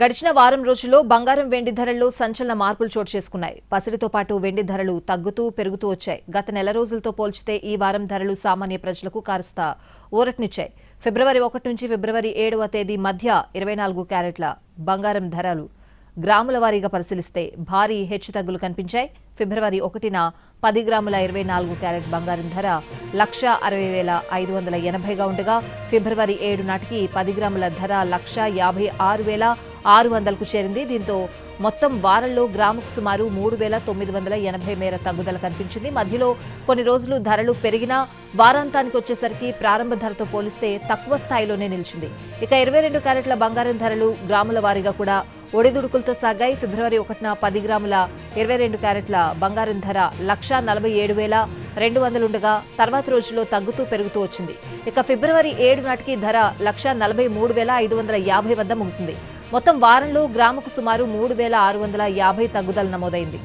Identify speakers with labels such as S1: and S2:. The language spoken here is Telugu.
S1: గడిచిన వారం రోజుల్లో బంగారం వెండి ధరల్లో సంచలన మార్పులు చోటు చేసుకున్నాయి. పసిడితో పాటు వెండి ధరలు తగ్గుతూ పెరుగుతూ వచ్చాయి. గత నెల రోజులతో పోల్చితే ఈ వారం ధరలు సామాన్య ప్రజలకు కాస్త ఊరటనిచ్చాయి. ఫిబ్రవరి 1 నుంచి ఫిబ్రవరి 7వ తేదీ మధ్య 24 క్యారెట్ల బంగారం ధరలు గ్రాముల వారీగా పరిశీలిస్తే భారీ హెచ్చుతగ్గులు కనిపించాయి. ఫిబ్రవరి 1న 10 గ్రాముల 24 క్యారెట్ బంగారం ధర 1,60,580గా ఉండగా ఫిబ్రవరి 7 నాటికి 10 గ్రాముల ధర 1,56,600కు చేరింది. దీంతో మొత్తం వారంలో గ్రాముకు సుమారు 3,980 మేర తగ్గుదల కనిపించింది. మధ్యలో కొన్ని రోజులు ధరలు పెరిగినా వారాంతానికి వచ్చేసరికి ప్రారంభ ధరతో పోలిస్తే తక్కువ స్థాయిలోనే నిలిచింది. ఇక 22 క్యారెట్ల బంగారం ధరలు గ్రాముల వారీగా కూడా ఒడిదుడుకులతో సాగాయి. ఫిబ్రవరి 1న 10 గ్రాముల 22 క్యారెట్ల బంగారం ధర 1,47,200 ఉండగా తర్వాత రోజుల్లో తగ్గుతూ పెరుగుతూ వచ్చింది. ఇక ఫిబ్రవరి 7 నాటికి ధర 1,43,550 వద్ద ముగిసింది. మొత్తం వారంలో గ్రాముకు సుమారు 3,650 తగ్గుదల నమోదైంది.